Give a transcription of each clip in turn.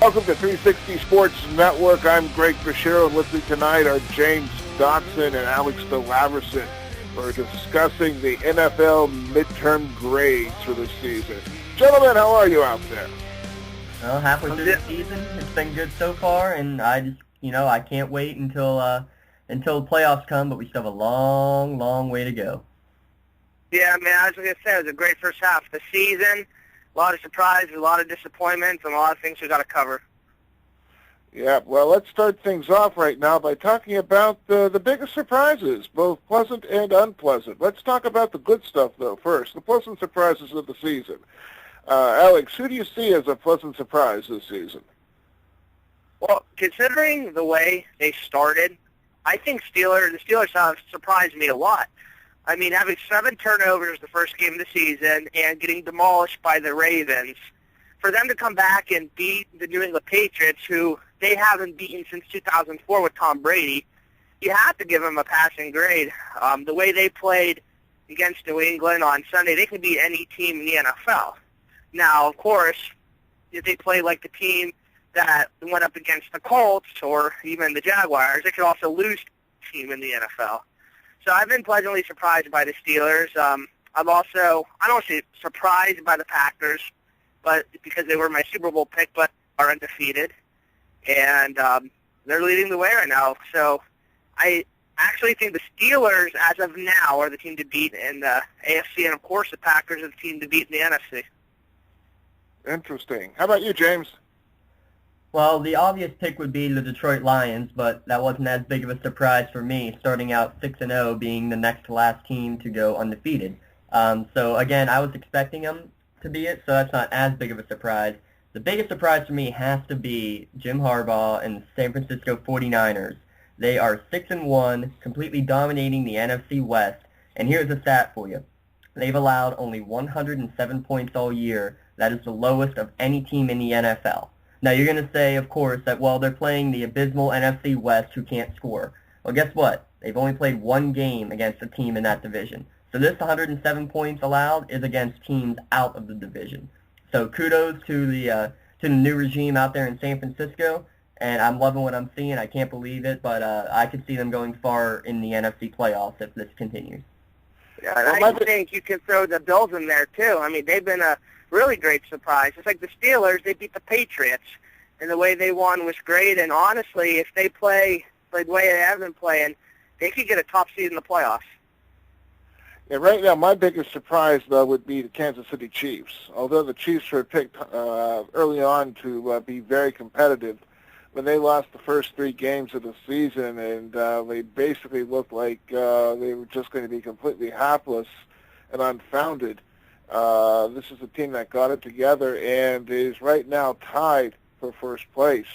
Welcome to 360 Sports Network. I'm Greg Fischero, and with me tonight are James Dotson and Alex DeLaverson. We're discussing the NFL midterm grades for this season. Gentlemen, how are you out there? Well, halfway through the season, it's been good so far, and I can't wait until the playoffs come, but we still have a long, long way to go. Yeah, man, I was going to say, it was a great first half of the season. A lot of surprises, a lot of disappointments, and a lot of things we got to cover. Yeah, well, let's start things off right now by talking about the biggest surprises, both pleasant and unpleasant. Let's talk about the good stuff, though, first, the pleasant surprises of the season. Alex, who do you see as a pleasant surprise this season? Well, considering the way they started, I think the Steelers have surprised me a lot. I mean, having 7 turnovers the first game of the season and getting demolished by the Ravens, for them to come back and beat the New England Patriots, who they haven't beaten since 2004 with Tom Brady, you have to give them a passing grade. The way they played against New England on Sunday, they could beat any team in the NFL. Now, of course, if they play like the team that went up against the Colts or even the Jaguars, they could also lose the team in the NFL. So I've been pleasantly surprised by the Steelers. I don't want to say surprised by the Packers, but because they were my Super Bowl pick, but are undefeated. And they're leading the way right now. So I actually think the Steelers, as of now, are the team to beat in the AFC, and of course the Packers are the team to beat in the NFC. Interesting. How about you, James? Well, the obvious pick would be the Detroit Lions, but that wasn't as big of a surprise for me, starting out 6-0, being the next to last team to go undefeated. So again, I was expecting them to be it, so that's not as big of a surprise. The biggest surprise for me has to be Jim Harbaugh and the San Francisco 49ers. They are 6-1, completely dominating the NFC West, and here's a stat for you. They've allowed only 107 points all year. That is the lowest of any team in the NFL. Now, you're going to say, of course, that, well, they're playing the abysmal NFC West who can't score. Well, guess what? They've only played one game against a team in that division. So this 107 points allowed is against teams out of the division. So kudos to the new regime out there in San Francisco, and I'm loving what I'm seeing. I can't believe it, but I could see them going far in the NFC playoffs if this continues. Yeah, and I think you can throw the Bills in there, too. I mean, they've been a really great surprise. It's like the Steelers, they beat the Patriots, and the way they won was great. And honestly, if they play the way they have been playing, they could get a top seed in the playoffs. Yeah, right now, my biggest surprise, though, would be the Kansas City Chiefs. Although the Chiefs were picked early on to be very competitive, when they lost the first 3 games of the season, and they basically looked like they were just going to be completely hapless and unfounded. This is a team that got it together and is right now tied for first place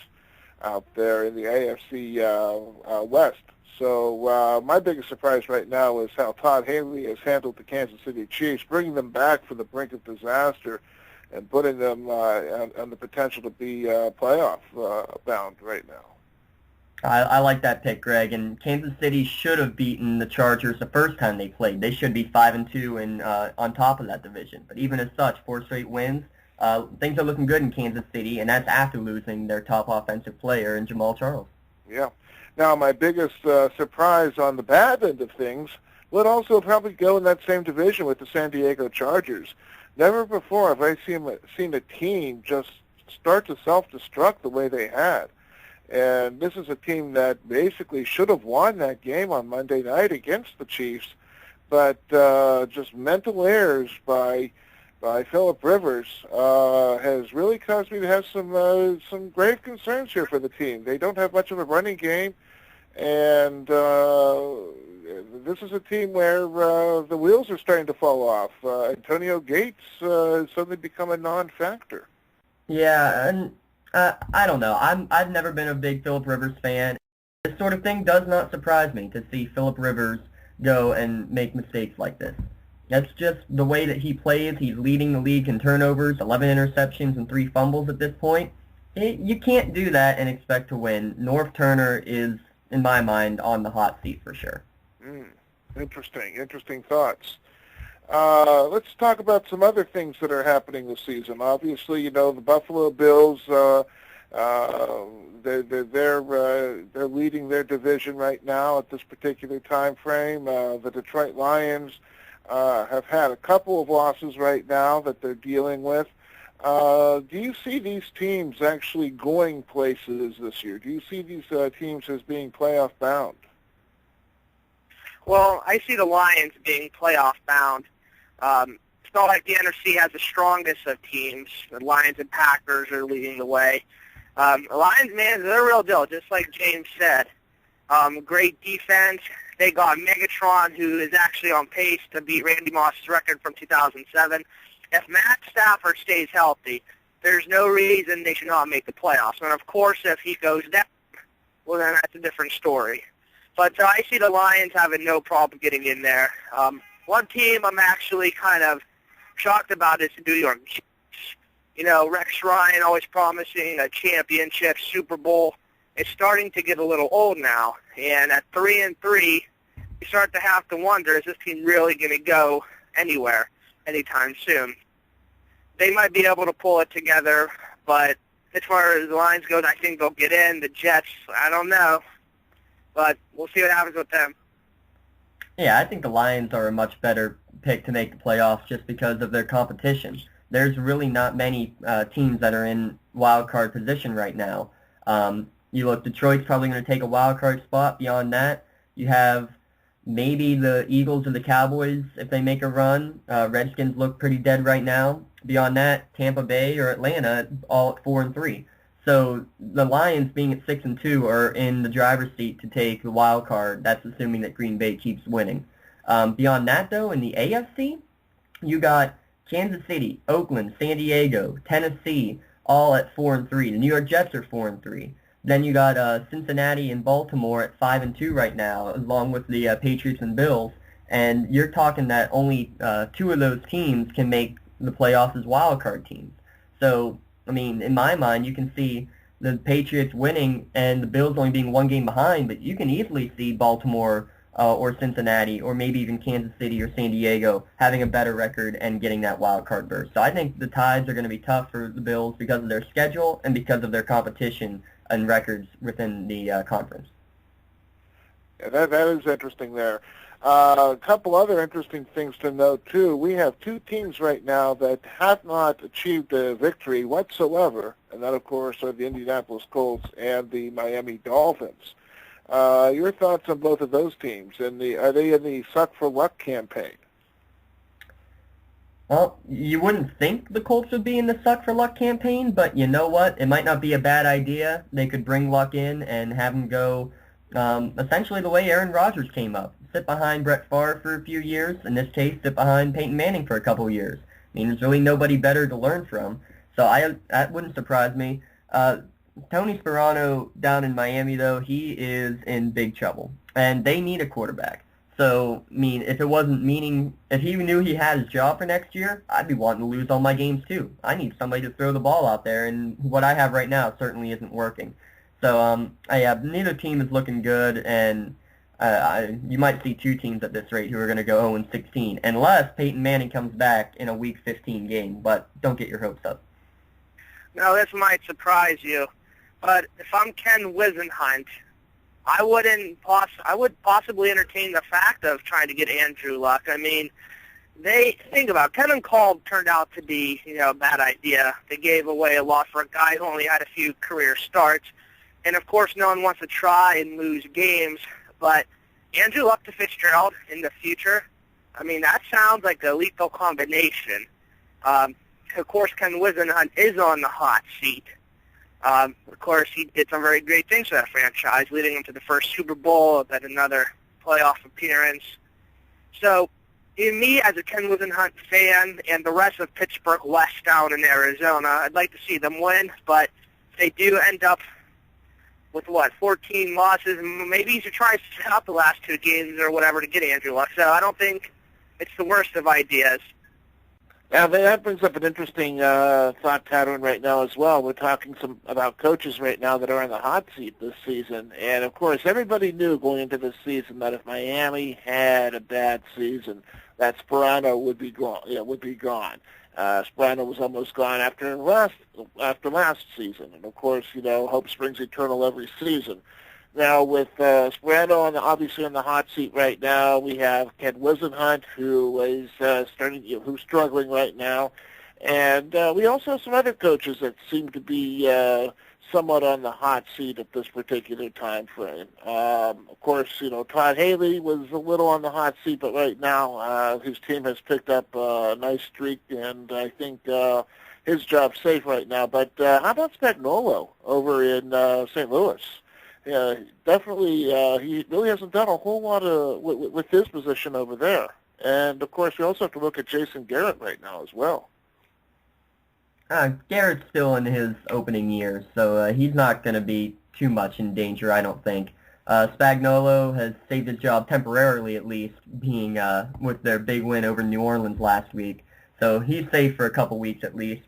out there in the AFC West. So my biggest surprise right now is how Todd Haley has handled the Kansas City Chiefs, bringing them back from the brink of disaster and putting them on the potential to be playoff bound right now. I like that pick, Greg. And Kansas City should have beaten the Chargers the first time they played. They should be 5-2 and on top of that division. But even as such, 4 straight wins. Things are looking good in Kansas City, and that's after losing their top offensive player in Jamal Charles. Yeah. Now, my biggest surprise on the bad end of things would also probably go in that same division with the San Diego Chargers. Never before have I seen a team just start to self-destruct the way they had. And this is a team that basically should have won that game on Monday night against the Chiefs, but just mental errors by Phillip Rivers has really caused me to have some grave concerns here for the team. They don't have much of a running game, and this is a team where the wheels are starting to fall off. Antonio Gates has suddenly become a non-factor. Yeah, and I don't know. I've never been a big Phillip Rivers fan. This sort of thing does not surprise me to see Phillip Rivers go and make mistakes like this. That's just the way that he plays. He's leading the league in turnovers, 11 interceptions and 3 fumbles at this point. You can't do that and expect to win. Norv Turner is, in my mind, on the hot seat for sure. Interesting thoughts. Let's talk about some other things that are happening this season. Obviously, the Buffalo Bills They're leading their division right now at this particular time frame. The Detroit Lions have had a couple of losses right now that they're dealing with. Do you see these teams actually going places this year? Do you see these teams as being playoff bound? Well, I see the Lions being playoff bound. It's not like the NFC has the strongest of teams. The Lions and Packers are leading the way. The Lions, man, they're a real deal, just like James said. Great defense. They got Megatron, who is actually on pace to beat Randy Moss's record from 2007. If Matt Stafford stays healthy, there's no reason they should not make the playoffs. And, of course, if he goes down, well, then that's a different story. But I see the Lions having no problem getting in there. One team I'm actually kind of shocked about is the New York Jets. You know, Rex Ryan always promising a championship, Super Bowl. It's starting to get a little old now. And at 3-3, you start to have to wonder, is this team really going to go anywhere anytime soon? They might be able to pull it together, but as far as the Lions goes, I think they'll get in. The Jets, I don't know. But we'll see what happens with them. Yeah, I think the Lions are a much better pick to make the playoffs just because of their competition. There's really not many teams that are in wild card position right now. You look, Detroit's probably going to take a wild card spot. Beyond that, you have maybe the Eagles or the Cowboys if they make a run. Redskins look pretty dead right now. Beyond that, Tampa Bay or Atlanta all at 4-3. So the Lions being at 6-2 are in the driver's seat to take the wild card. That's assuming that Green Bay keeps winning. Beyond that, though, in the AFC, you got Kansas City, Oakland, San Diego, Tennessee, all at 4-3. The New York Jets are 4-3. Then you got Cincinnati and Baltimore at 5-2 right now, along with the Patriots and Bills. And you're talking that only two of those teams can make the playoffs as wild card teams. So, I mean, in my mind, you can see the Patriots winning and the Bills only being one game behind, but you can easily see Baltimore or Cincinnati or maybe even Kansas City or San Diego having a better record and getting that wild card berth. So I think the Tides are going to be tough for the Bills because of their schedule and because of their competition and records within the conference. Yeah, that is interesting there. A couple other interesting things to note, too. We have two teams right now that have not achieved a victory whatsoever, and that, of course, are the Indianapolis Colts and the Miami Dolphins. Your thoughts on both of those teams? Are they in the Suck for Luck campaign? Well, you wouldn't think the Colts would be in the Suck for Luck campaign, but you know what? It might not be a bad idea. They could bring Luck in and have him go essentially the way Aaron Rodgers came up. Sit behind Brett Favre for a few years. In this case, sit behind Peyton Manning for a couple of years. I mean, there's really nobody better to learn from. So that wouldn't surprise me. Tony Sparano down in Miami, though, he is in big trouble. And they need a quarterback. So, I mean, if he knew he had his job for next year, I'd be wanting to lose all my games too. I need somebody to throw the ball out there, and what I have right now certainly isn't working. So, neither team is looking good, and you might see two teams at this rate who are going to go 0-16, unless Peyton Manning comes back in a Week 15 game. But don't get your hopes up. Now, this might surprise you, but if I'm Ken Wisenhunt, I would possibly entertain the fact of trying to get Andrew Luck. I mean, think about it. Kevin Kolb turned out to be, a bad idea. They gave away a lot for a guy who only had a few career starts. And, of course, no one wants to try and lose games. But Andrew Luck to Fitzgerald in the future, I mean, that sounds like a lethal combination. Of course, Ken Wisenhunt is on the hot seat. Of course, he did some very great things for that franchise, leading them to the first Super Bowl, then another playoff appearance. So, in me, as a Ken Wisenhunt fan, and the rest of Pittsburgh West down in Arizona, I'd like to see them win, but if they do end up with, 14 losses, maybe you should try to set up the last two games or whatever to get Andrew Luck. So I don't think it's the worst of ideas. Now, that brings up an interesting thought pattern right now as well. We're talking about coaches right now that are in the hot seat this season. And, of course, everybody knew going into this season that if Miami had a bad season, that Sparano would be gone. Sbrano was almost gone after last season, and of course, hope springs eternal every season. Now with Sbrano obviously on the hot seat right now, we have Ken Wisenhunt, who is who's struggling right now, and we also have some other coaches that seem to be somewhat on the hot seat at this particular time frame. Of course, Todd Haley was a little on the hot seat, but right now his team has picked up a nice streak, and I think his job's safe right now. But how about Spagnuolo over in St. Louis? Definitely, he really hasn't done a whole lot with his position over there. And, of course, we also have to look at Jason Garrett right now as well. Garrett's still in his opening years, so he's not going to be too much in danger, I don't think. Spagnuolo has saved his job temporarily, at least, being with their big win over New Orleans last week. So he's safe for a couple weeks at least.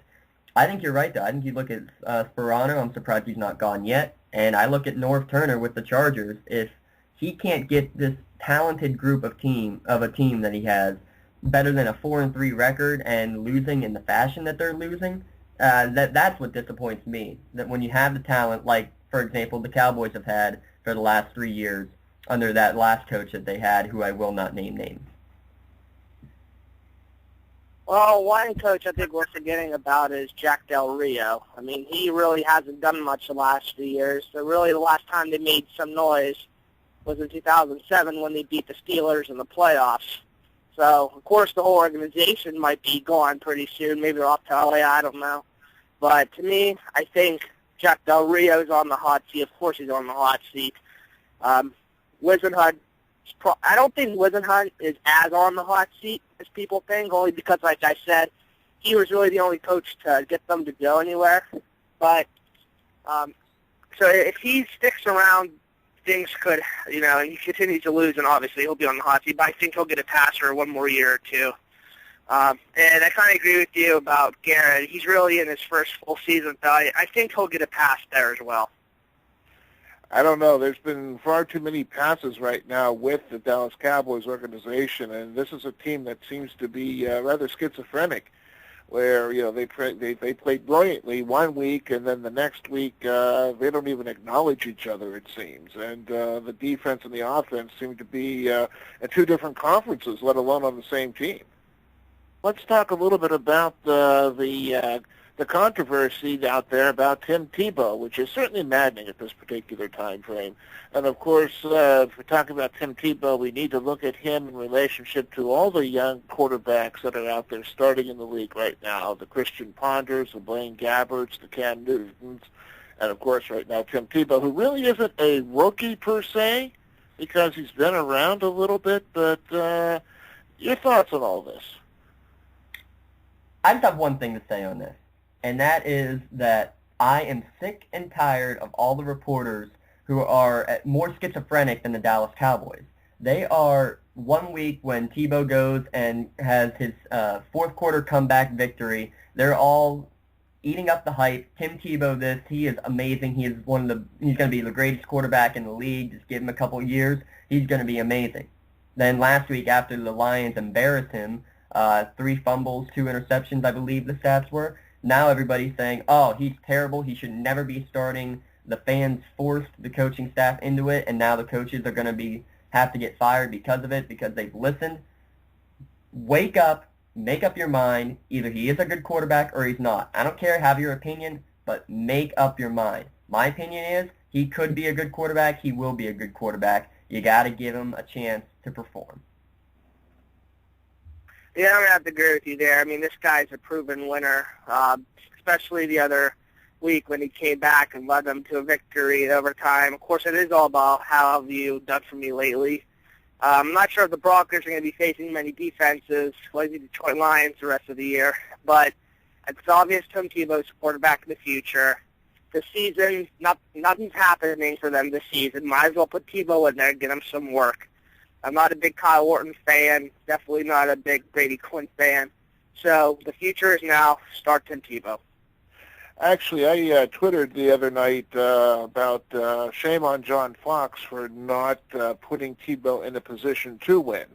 I think you're right, though. I think you look at Sperano. I'm surprised he's not gone yet. And I look at Norv Turner with the Chargers. If he can't get this talented group of a team that he has better than a 4-3 record and losing in the fashion that they're losing, that's what disappoints me. That when you have the talent, like, for example, the Cowboys have had for the last 3 years under that last coach that they had, who I will not name names. Well, one coach I think we're forgetting about is Jack Del Rio. I mean, he really hasn't done much the last few years. So really the last time they made some noise was in 2007 when they beat the Steelers in the playoffs. So, of course, the whole organization might be gone pretty soon. Maybe they're off to LA, I don't know. But to me, I think Jack Del Rio's on the hot seat. Of course he's on the hot seat. Wisenhunt, I don't think Wisenhunt is as on the hot seat as people think, only because, like I said, he was really the only coach to get them to go anywhere. But so if he sticks around, things could, and he continues to lose, and obviously he'll be on the hot seat, but I think he'll get a pass for one more year or two. And I kind of agree with you about Garrett. He's really in his first full season, so I think he'll get a pass there as well. I don't know. There's been far too many passes right now with the Dallas Cowboys organization, and this is a team that seems to be rather schizophrenic, where they played brilliantly one week, and then the next week they don't even acknowledge each other, it seems. And the defense and the offense seem to be in two different conferences, let alone on the same team. Let's talk a little bit about the controversy out there about Tim Tebow, which is certainly maddening at this particular time frame. And, of course, if we're talking about Tim Tebow, we need to look at him in relationship to all the young quarterbacks that are out there starting in the league right now, the Christian Ponders, the Blaine Gabberts, the Cam Newtons, and, of course, right now Tim Tebow, who really isn't a rookie per se because he's been around a little bit, but your thoughts on all this? I just have one thing to say on this. And that is that I am sick and tired of all the reporters who are more schizophrenic than the Dallas Cowboys. They are 1 week when Tebow goes and has his fourth quarter comeback victory. They're all eating up the hype. Tim Tebow, he is amazing. He's going to be the greatest quarterback in the league. Just give him a couple of years. He's going to be amazing. Then last week after the Lions embarrassed him, 3 fumbles, 2 interceptions, I believe the stats were. Now everybody's saying, oh, he's terrible. He should never be starting. The fans forced the coaching staff into it, and now the coaches are going to have to get fired because of it, because they've listened. Wake up. Make up your mind. Either he is a good quarterback or he's not. I don't care. Have your opinion, but make up your mind. My opinion is he could be a good quarterback. He will be a good quarterback. You got to give him a chance to perform. Yeah, I'm going to have to agree with you there. I mean, this guy's a proven winner, especially the other week when he came back and led them to a victory in overtime. Of course, it is all about how have you done for me lately. I'm not sure if the Broncos are going to be facing many defenses like the Detroit Lions the rest of the year, but it's obvious Tim Tebow's quarterback in the future. This season, nothing's happening for them this season. Might as well put Tebow in there and get him some work. I'm not a big Kyle Orton fan, definitely not a big Brady Quinn fan. So the future is now start Tim Tebow. Actually, I twittered the other night about shame on John Fox for not putting Tebow in a position to win.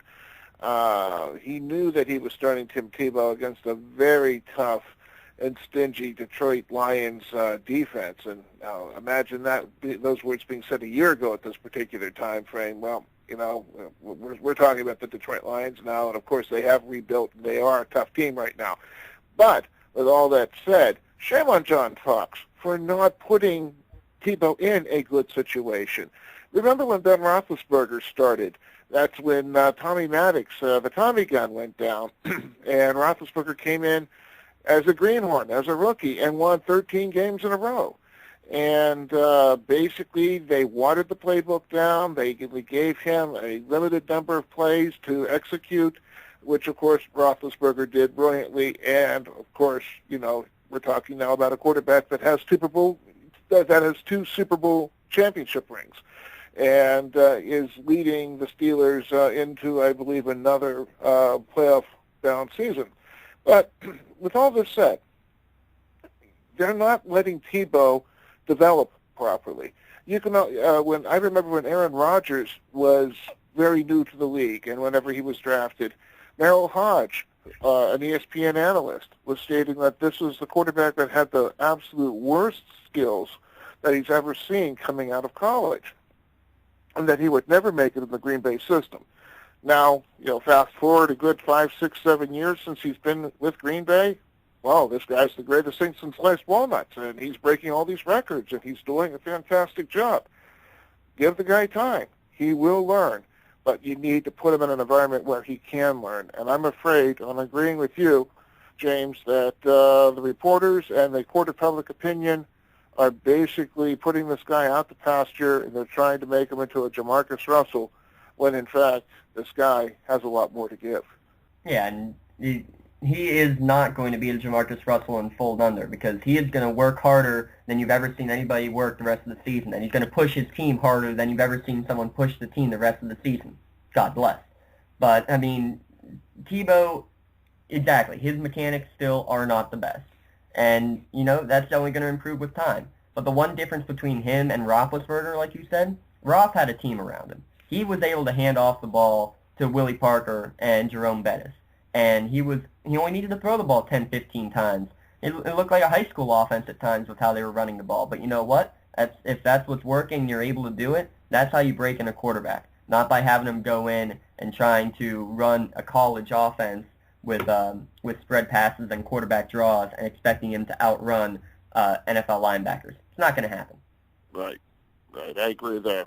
He knew that he was starting Tim Tebow against a very tough and stingy Detroit Lions defense. And imagine those words being said a year ago at this particular time frame. Well, we're talking about the Detroit Lions now, and of course they have rebuilt. They are a tough team right now. But with all that said, shame on John Fox for not putting Tebow in a good situation. Remember when Ben Roethlisberger started? That's when Tommy Maddox, the Tommy gun, went down, and Roethlisberger came in as a greenhorn, as a rookie, and won 13 games in a row. And basically, they watered the playbook down. They gave him a limited number of plays to execute, which, of course, Roethlisberger did brilliantly. And, of course, we're talking now about a quarterback that has two Super Bowl championship rings, and is leading the Steelers into, I believe, another playoff-bound season. But with all this said, they're not letting Tebow develop properly. I remember when Aaron Rodgers was very new to the league, and whenever he was drafted, Merrill Hodge, an ESPN analyst, was stating that this was the quarterback that had the absolute worst skills that he's ever seen coming out of college, and that he would never make it in the Green Bay system. Now, fast forward a good 5, 6, 7 years since he's been with Green Bay. Well, this guy's the greatest thing since sliced walnuts, and he's breaking all these records, and he's doing a fantastic job. Give the guy time. He will learn, but you need to put him in an environment where he can learn. And I'm afraid, I'm agreeing with you, James, that the reporters and the court of public opinion are basically putting this guy out to pasture, and they're trying to make him into a Jamarcus Russell, when in fact this guy has a lot more to give. Yeah, and he is not going to be a Jamarcus Russell and fold under, because he is going to work harder than you've ever seen anybody work the rest of the season, and he's going to push his team harder than you've ever seen someone push the team the rest of the season. God bless. But, I mean, Tebow, exactly, his mechanics still are not the best. And, that's only going to improve with time. But the one difference between him and Roethlisberger, like you said, Roth had a team around him. He was able to hand off the ball to Willie Parker and Jerome Bettis. And he only needed to throw the ball 10, 15 times. It looked like a high school offense at times with how they were running the ball. But you know what? If that's what's working and you're able to do it, that's how you break in a quarterback. Not by having him go in and trying to run a college offense with spread passes and quarterback draws and expecting him to outrun NFL linebackers. It's not going to happen. Right. I agree there.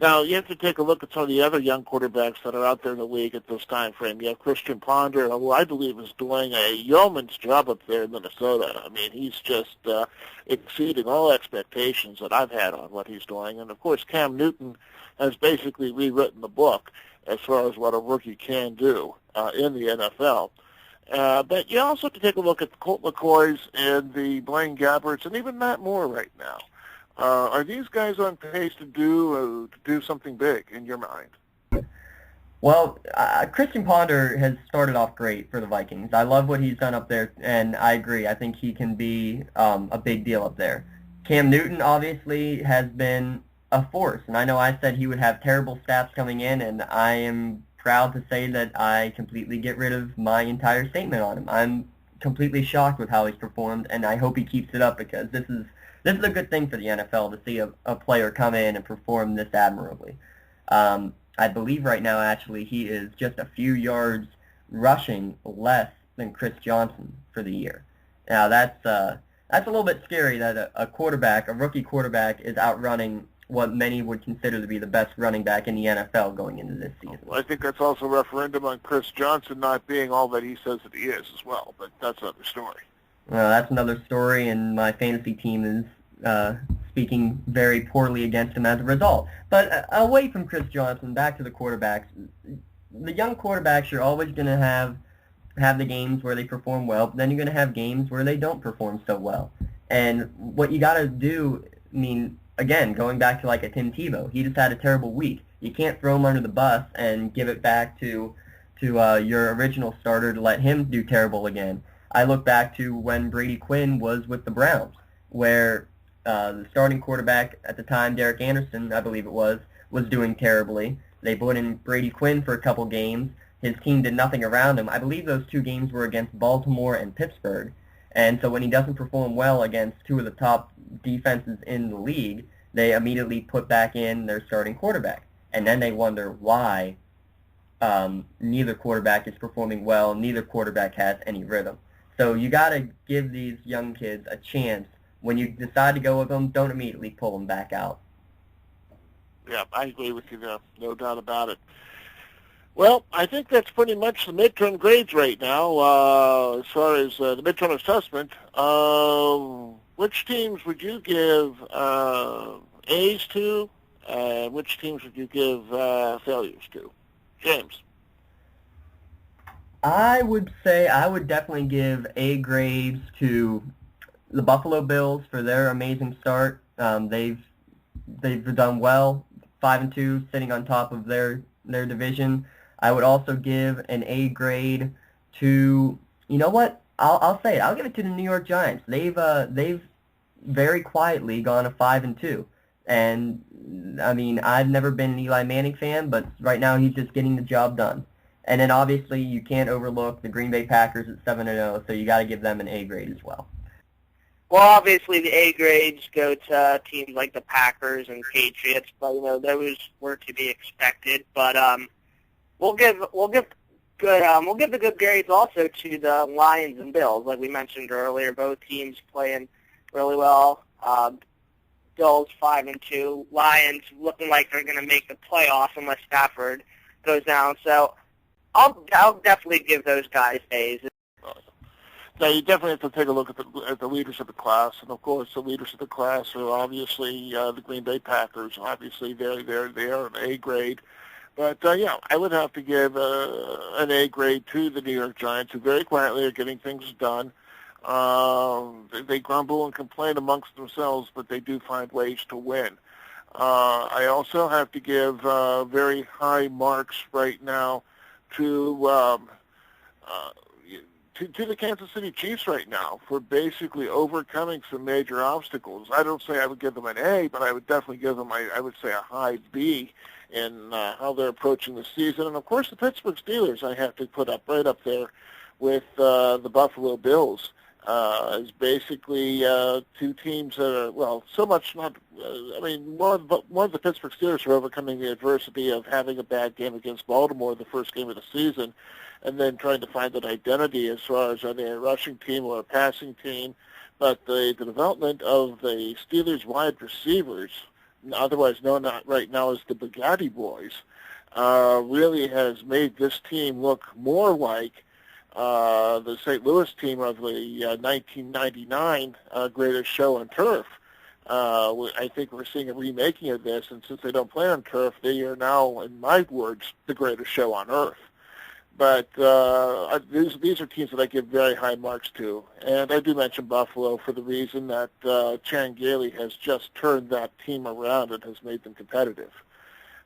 Now, you have to take a look at some of the other young quarterbacks that are out there in the league at this time frame. You have Christian Ponder, who I believe is doing a yeoman's job up there in Minnesota. I mean, he's just exceeding all expectations that I've had on what he's doing. And, of course, Cam Newton has basically rewritten the book as far as what a rookie can do in the NFL. But you also have to take a look at the Colt McCoys and the Blaine Gabberts and even Matt Moore right now. Are these guys on pace to do something big in your mind? Well, Christian Ponder has started off great for the Vikings. I love what he's done up there, and I agree. I think he can be a big deal up there. Cam Newton obviously has been a force, and I know I said he would have terrible stats coming in, and I am proud to say that I completely get rid of my entire statement on him. I'm completely shocked with how he's performed, and I hope he keeps it up, because this is a good thing for the NFL to see a player come in and perform this admirably. I believe right now, actually, he is just a few yards rushing less than Chris Johnson for the year. Now, that's a little bit scary that a rookie quarterback, is outrunning what many would consider to be the best running back in the NFL going into this season. Well, I think that's also a referendum on Chris Johnson not being all that he says that he is as well, but that's another story. Well, that's another story, and my fantasy team is speaking very poorly against him as a result. But away from Chris Johnson, back to the quarterbacks. The young quarterbacks, you're always going to have the games where they perform well, but then you're going to have games where they don't perform so well. And what you got to do, I mean, again, going back to like a Tim Tebow, he just had a terrible week. You can't throw him under the bus and give it back to your original starter to let him do terrible again. I look back to when Brady Quinn was with the Browns, where the starting quarterback at the time, Derek Anderson, I believe it was doing terribly. They put in Brady Quinn for a couple games, his team did nothing around him. I believe those two games were against Baltimore and Pittsburgh. And so when he doesn't perform well against two of the top defenses in the league, they immediately put back in their starting quarterback. And then they wonder why neither quarterback is performing well, neither quarterback has any rhythm. So you got to give these young kids a chance. When you decide to go with them, don't immediately pull them back out. Yeah, I agree with you there. No doubt about it. Well, I think that's pretty much the midterm grades right now. As far as the midterm assessment, which teams would you give A's to? Which teams would you give failures to? James. I would say I would definitely give A grades to the Buffalo Bills for their amazing start. They've done well, 5-2, sitting on top of their division. I would also give an A grade to, you know what? I'll say it. I'll give it to the New York Giants. They've very quietly gone a 5-2. And I mean, I've never been an Eli Manning fan, but right now he's just getting the job done. And then obviously you can't overlook the Green Bay Packers at 7-0, so you got to give them an A grade as well. Well, obviously the A grades go to teams like the Packers and Patriots, but those were to be expected. But we'll give the good grades also to the Lions and Bills, like we mentioned earlier. Both teams playing really well. Bills 5-2, Lions looking like they're going to make the playoffs unless Stafford goes down. So I'll definitely give those guys A's. Now, you definitely have to take a look at the leaders of the class, and of course, the leaders of the class are obviously the Green Bay Packers. Obviously, they're an A grade, but yeah, I would have to give an A grade to the New York Giants, who very quietly are getting things done. They grumble and complain amongst themselves, but they do find ways to win. I also have to give very high marks right now to the Kansas City Chiefs right now for basically overcoming some major obstacles. I don't say I would give them an A, but I would definitely give them, I would say, a high B in how they're approaching the season. And, of course, the Pittsburgh Steelers I have to put up right up there with the Buffalo Bills. As basically two teams that are, well, so much not, more of the Pittsburgh Steelers are overcoming the adversity of having a bad game against Baltimore the first game of the season, and then trying to find that identity as far as are they a rushing team or a passing team. But the development of the Steelers wide receivers, otherwise known right now as the Bugatti Boys, really has made this team look more like the St. Louis team of the 1999 Greatest Show on Turf. I think we're seeing a remaking of this, and since they don't play on turf, they are now, in my words, the greatest show on earth. But these are teams that I give very high marks to. And I do mention Buffalo for the reason that Chan Gailey has just turned that team around and has made them competitive.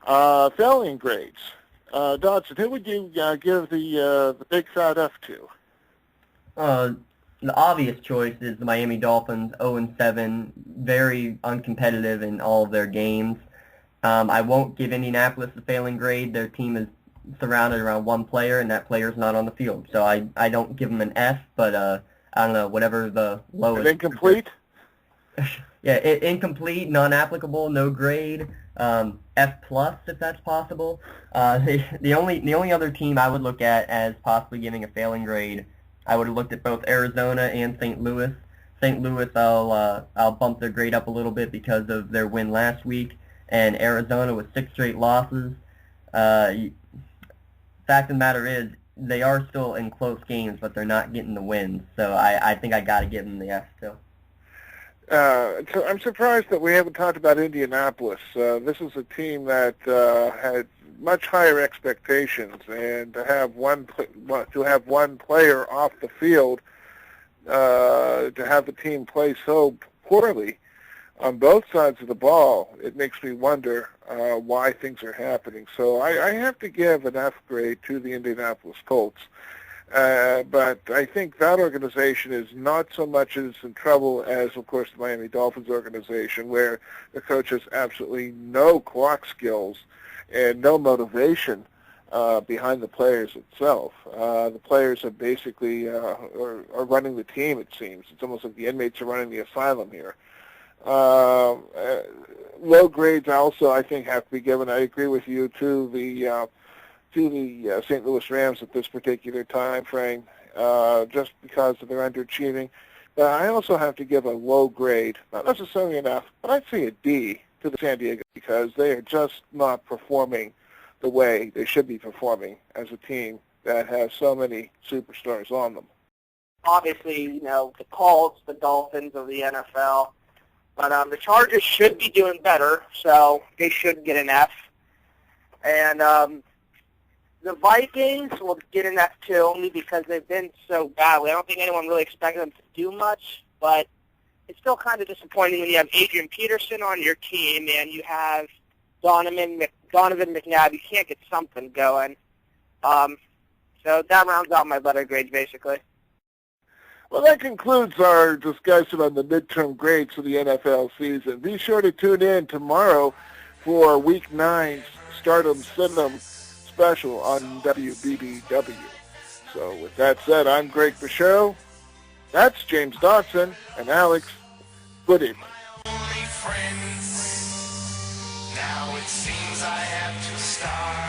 Failing grades. Dodson, who would you give the big fat F to? The obvious choice is the Miami Dolphins, 0-7, very uncompetitive in all of their games. I won't give Indianapolis a failing grade. Their team is surrounded around one player, and that player is not on the field. So I don't give them an F, but I don't know, whatever the lowest. An incomplete? Yeah, incomplete, non-applicable, no grade, F plus if that's possible. The only other team I would look at as possibly giving a failing grade, I would have looked at both Arizona and St. Louis. St. Louis, I'll bump their grade up a little bit because of their win last week, and Arizona with 6 straight losses. Fact of the matter is, they are still in close games, but they're not getting the wins. So I think I got to give them the F still. So I'm surprised that we haven't talked about Indianapolis. This is a team that had much higher expectations, and to have one player off the field, to have the team play so poorly on both sides of the ball, it makes me wonder why things are happening. So I have to give an F grade to the Indianapolis Colts. But I think that organization is not so much as in trouble as, of course, the Miami Dolphins organization, where the coach has absolutely no clock skills and no motivation behind the players itself. The players have basically are running the team, it seems. It's almost like the inmates are running the asylum here. Low grades also, I think, have to be given. I agree with you, to the St. Louis Rams at this particular time frame, just because of their underachieving. But I also have to give a low grade, not necessarily enough, but I'd say a D to the San Diego, because they are just not performing the way they should be performing as a team that has so many superstars on them. Obviously, the Colts, the Dolphins of the NFL. But the Chargers should be doing better, so they should get an F. And the Vikings will get an F too, only because they've been so badly. I don't think anyone really expected them to do much, but it's still kind of disappointing when you have Adrian Peterson on your team and you have Donovan McNabb. You can't get something going. So that rounds out my letter grades, basically. Well, that concludes our discussion on the midterm grades for the NFL season. Be sure to tune in tomorrow for Week 9's Stardom Syndrome special on WBBW. So with that said, I'm Greg Pichot. That's James Dodson and Alex. Good evening. Now it seems I have to start.